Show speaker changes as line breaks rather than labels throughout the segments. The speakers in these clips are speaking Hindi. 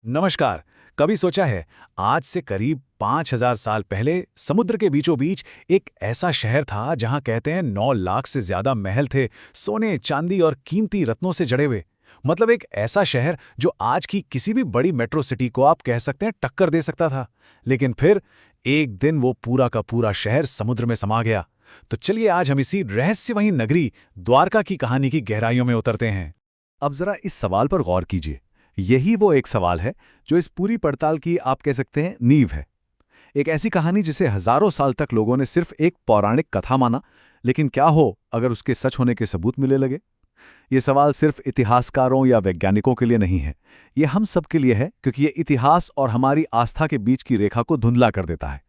नमस्कार। कभी सोचा है आज से करीब 5000 साल पहले समुद्र के बीचों बीच एक ऐसा शहर था जहां कहते हैं 9 लाख से ज्यादा महल थे, सोने चांदी और कीमती रत्नों से जड़े हुए। मतलब एक ऐसा शहर जो आज की किसी भी बड़ी मेट्रो सिटी को आप कह सकते हैं टक्कर दे सकता था। लेकिन फिर एक दिन वो पूरा का पूरा शहर समुद्र में समा गया। तो चलिए आज हम इसी रहस्यमयी नगरी द्वारका की कहानी की गहराइयों में उतरते हैं।
अब जरा इस सवाल पर गौर कीजिए। यही वो एक सवाल है जो इस पूरी पड़ताल की आप कह सकते हैं नींव है। एक ऐसी कहानी जिसे हजारों साल तक लोगों ने सिर्फ एक पौराणिक कथा माना, लेकिन क्या हो अगर उसके सच होने के सबूत मिलने लगे। ये सवाल सिर्फ इतिहासकारों या वैज्ञानिकों के लिए नहीं है, ये हम सब के लिए है, क्योंकि ये इतिहास और हमारी आस्था के बीच की रेखा को धुंधला कर देता है।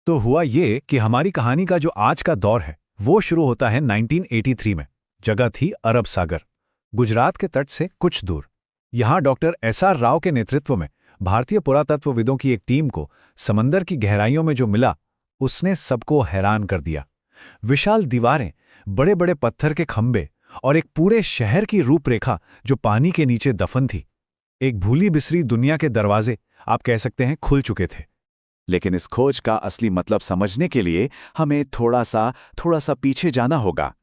तो हुआ ये कि हमारी कहानी का जो आज का दौर है वो शुरू होता है 1983 में। जगह थी अरब सागर, गुजरात के तट से कुछ दूर। यहाँ डॉक्टर एसआर राव के नेतृत्व में भारतीय पुरातत्वविदों की एक टीम को समंदर की गहराइयों में जो मिला उसने सबको हैरान कर दिया। विशाल दीवारें, बड़े बड़े पत्थर के खंभे और एक पूरे शहर की रूपरेखा जो पानी के नीचे दफन थी। एक भूली बिसरी दुनिया के दरवाजे आप कह सकते हैं खुल चुके थे।
लेकिन इस खोज का असली मतलब समझने के लिए हमें थोड़ा सा पीछे जाना होगा।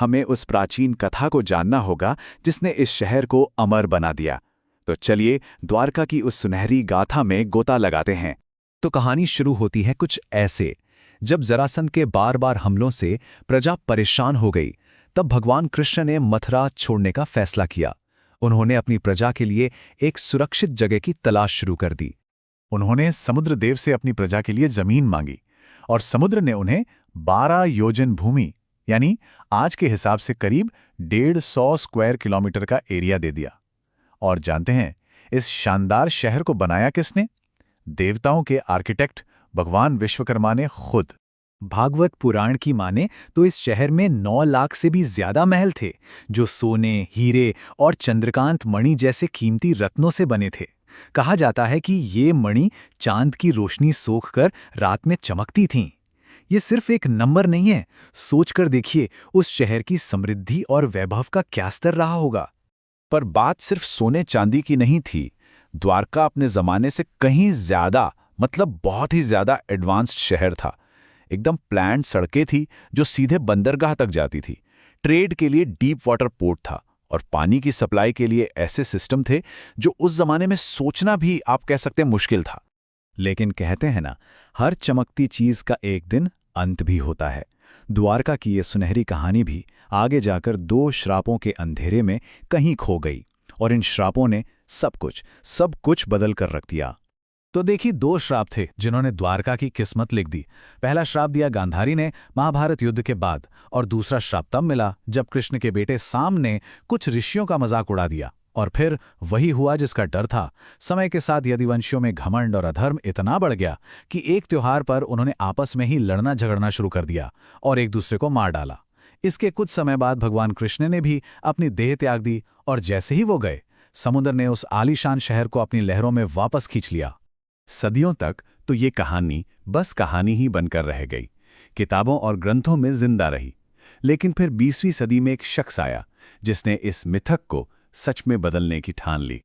हमें उस प्राचीन कथा को जानना होगा जिसने इस शहर को अमर बना दिया। तो चलिए द्वारका की उस सुनहरी गाथा में गोता लगाते हैं।
तो कहानी शुरू होती है कुछ ऐसे। जब जरासंध के बार बार हमलों से प्रजा परेशान हो गई, तब भगवान कृष्ण ने मथुरा छोड़ने का फैसला किया। उन्होंने अपनी प्रजा के लिए एक सुरक्षित जगह की तलाश शुरू कर दी।
उन्होंने समुद्र देव से अपनी प्रजा के लिए जमीन मांगी और समुद्र ने उन्हें 12 योजन भूमि, यानी आज के हिसाब से करीब 150 स्क्वायर किलोमीटर का एरिया दे दिया। और जानते हैं इस शानदार शहर को बनाया किसने? देवताओं के आर्किटेक्ट भगवान विश्वकर्मा ने खुद।
भागवत पुराण की माने तो इस शहर में 9 लाख से भी ज्यादा महल थे, जो सोने, हीरे और चंद्रकांत मणि जैसे कीमती रत्नों से बने थे। कहा जाता है कि ये मणि चांद की रोशनी सोखकर रात में चमकती थीं। ये सिर्फ एक नंबर नहीं है, सोचकर देखिए उस शहर की समृद्धि और वैभव का क्या स्तर रहा होगा।
पर बात सिर्फ सोने चांदी की नहीं थी। द्वारका अपने जमाने से कहीं ज्यादा, मतलब बहुत ही ज्यादा एडवांस्ड शहर था। एकदम प्लान्ड सड़कें थी जो सीधे बंदरगाह तक जाती थी। ट्रेड के लिए डीप वाटर पोर्ट था और पानी की सप्लाई के लिए ऐसे सिस्टम थे जो उस जमाने में सोचना भी आप कह सकते हैं मुश्किल था।
लेकिन कहते हैं ना, हर चमकती चीज का एक दिन अंत भी होता है। द्वारका की ये सुनहरी कहानी भी आगे जाकर 2 श्रापों के अंधेरे में कहीं खो गई, और इन श्रापों ने सब कुछ बदल कर रख दिया। तो देखिए, 2 श्राप थे जिन्होंने द्वारका की किस्मत लिख दी। पहला श्राप दिया गांधारी ने महाभारत युद्ध के बाद, और दूसरा श्राप तब मिला जब कृष्ण के बेटे साम ने कुछ ऋषियों का मजाक उड़ा दिया। और फिर वही हुआ जिसका डर था। समय के साथ यदुवंशियों में घमंड और अधर्म इतना बढ़ गया कि एक त्योहार पर उन्होंने आपस में ही लड़ना झगड़ना शुरू कर दिया और एक दूसरे को मार डाला। इसके कुछ समय बाद भगवान कृष्ण ने भी अपनी देह त्याग दी, और जैसे ही वो गए, समुद्र ने उस आलीशान शहर को अपनी लहरों में वापस खींच लिया।
सदियों तक तो ये कहानी बस कहानी ही बनकर रह गई, किताबों और ग्रंथों में जिंदा रही। लेकिन फिर 20वीं सदी में एक शख्स आया जिसने इस मिथक को सच में बदलने की ठान ली।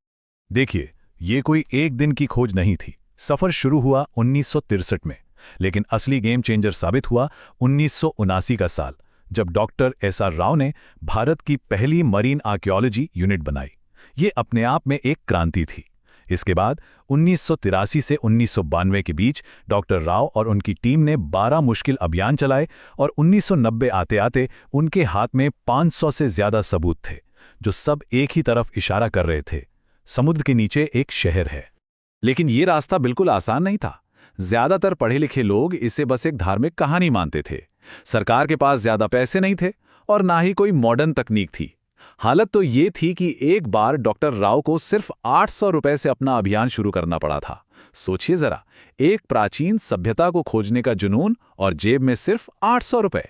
देखिए, ये कोई एक दिन की खोज नहीं थी। सफर शुरू हुआ 1963 में, लेकिन असली गेम चेंजर साबित हुआ 1979 का साल, जब डॉक्टर एसआर राव ने भारत की पहली मरीन आर्कियोलॉजी यूनिट बनाई। ये अपने आप में एक क्रांति थी। इसके बाद 1983 से 1992 के बीच डॉक्टर राव और उनकी टीम ने 12 मुश्किल अभियान चलाए, और 1990 आते आते उनके हाथ में 500 से ज्यादा सबूत थे जो सब एक ही तरफ इशारा कर रहे थे। समुद्र के नीचे एक शहर है।
लेकिन ये रास्ता बिल्कुल आसान नहीं था। ज्यादातर पढ़े लिखे लोग इसे बस एक धार्मिक कहानी मानते थे। सरकार के पास ज्यादा पैसे नहीं थे और ना ही कोई मॉडर्न तकनीक थी। हालत तो ये थी कि एक बार डॉक्टर राव को सिर्फ 800 रुपए से अपना अभियान शुरू करना पड़ा था। सोचिए जरा, एक प्राचीन सभ्यता को खोजने का जुनून और जेब में सिर्फ 800 रुपए।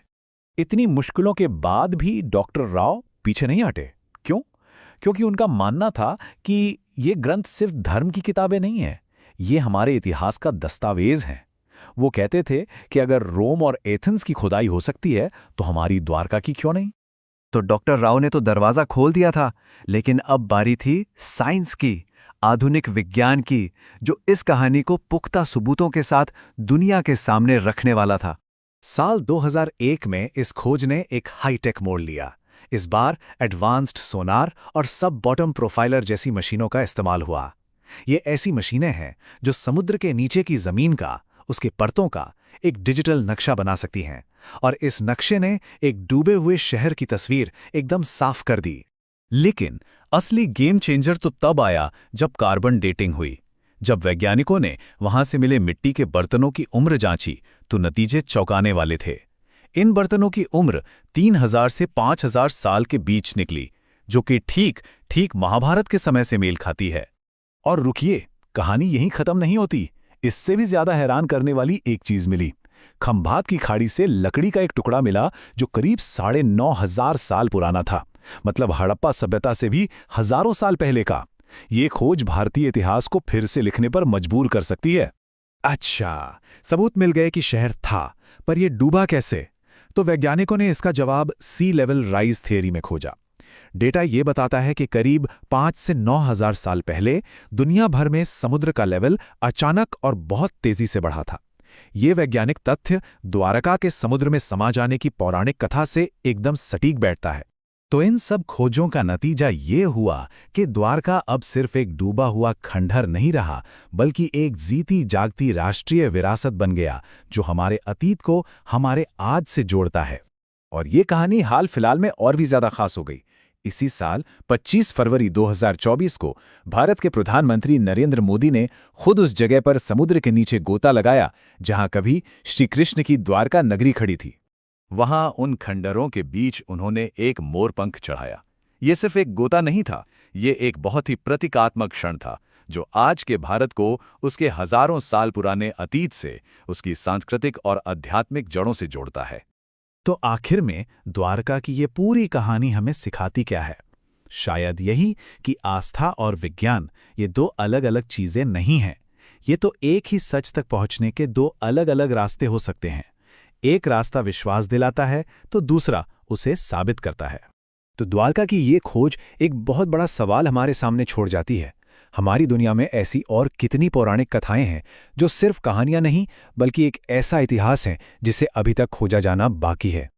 इतनी मुश्किलों के बाद भी डॉक्टर राव पीछे नहीं हटे। क्यों? क्योंकि उनका मानना था कि ये ग्रंथ सिर्फ धर्म की किताबें नहीं हैं, ये हमारे इतिहास का दस्तावेज हैं। वो कहते थे कि अगर रोम और एथेंस की खुदाई हो सकती है तो हमारी द्वारका की क्यों नहीं। तो डॉक्टर राव ने तो दरवाजा खोल दिया था, लेकिन अब बारी थी साइंस की।
आधुनिक विज्ञान की, जो इस कहानी को पुख्ता सबूतों के साथ दुनिया के सामने रखने वाला था। साल 2001 में इस खोज ने एक हाईटेक मोड़ लिया। इस बार एडवांस्ड सोनार और सब बॉटम प्रोफाइलर जैसी मशीनों का इस्तेमाल हुआ। ये ऐसी मशीनें हैं जो समुद्र के नीचे की जमीन का, उसके परतों का एक डिजिटल नक्शा बना सकती हैं, और इस नक्शे ने एक डूबे हुए शहर की तस्वीर एकदम साफ कर दी। लेकिन असली गेम चेंजर तो तब आया जब कार्बन डेटिंग हुई। जब वैज्ञानिकों ने वहां से मिले मिट्टी के बर्तनों की उम्र जांची तो नतीजे चौंकाने वाले थे। इन बर्तनों की उम्र 3000 से 5000 साल के बीच निकली, जो कि ठीक ठीक महाभारत के समय से मेल खाती है। और रुकिए, कहानी यहीं खत्म नहीं होती। इससे भी ज्यादा हैरान करने वाली एक चीज मिली। खंभात की खाड़ी से लकड़ी का एक टुकड़ा मिला जो करीब 9500 साल पुराना था, मतलब हड़प्पा सभ्यता से भी हजारों साल पहले का। ये खोज भारतीय इतिहास को फिर से लिखने पर मजबूर कर सकती है। अच्छा, सबूत मिल गए कि शहर था, पर यह डूबा कैसे? तो वैज्ञानिकों ने इसका जवाब सी लेवल राइज थियरी में खोजा। डेटा ये बताता है कि करीब 5 से 9000 साल पहले दुनिया भर में समुद्र का लेवल अचानक और बहुत तेजी से बढ़ा था। ये वैज्ञानिक तथ्य द्वारका के समुद्र में समा जाने की पौराणिक कथा से एकदम सटीक बैठता है। तो इन सब खोजों का नतीजा ये हुआ कि द्वारका अब सिर्फ एक डूबा हुआ खंडहर नहीं रहा, बल्कि एक जीती जागती राष्ट्रीय विरासत बन गया, जो हमारे अतीत को हमारे आज से जोड़ता है। और ये कहानी हाल फिलहाल में और भी ज्यादा खास हो गई। इसी साल 25 फरवरी 2024 को भारत के प्रधानमंत्री नरेंद्र मोदी ने खुद उस जगह पर समुद्र के नीचे गोता लगाया जहां कभी श्री कृष्ण की द्वारका नगरी खड़ी थी। वहां उन खंडरों के बीच उन्होंने एक मोरपंख चढ़ाया। ये सिर्फ एक गोता नहीं था, ये एक बहुत ही प्रतीकात्मक क्षण था, जो आज के भारत को उसके हजारों साल पुराने अतीत से, उसकी सांस्कृतिक और आध्यात्मिक जड़ों से जोड़ता है। तो आखिर में द्वारका की ये पूरी कहानी हमें सिखाती क्या है? शायद यही कि आस्था और विज्ञान ये दो अलग अलग चीजें नहीं हैं। ये तो एक ही सच तक पहुंचने के दो अलग अलग रास्ते हो सकते हैं। एक रास्ता विश्वास दिलाता है तो दूसरा उसे साबित करता है। तो द्वारका की ये खोज एक बहुत बड़ा सवाल हमारे सामने छोड़ जाती है। हमारी दुनिया में ऐसी और कितनी पौराणिक कथाएं हैं जो सिर्फ कहानियां नहीं, बल्कि एक ऐसा इतिहास है जिसे अभी तक खोजा जाना बाकी है।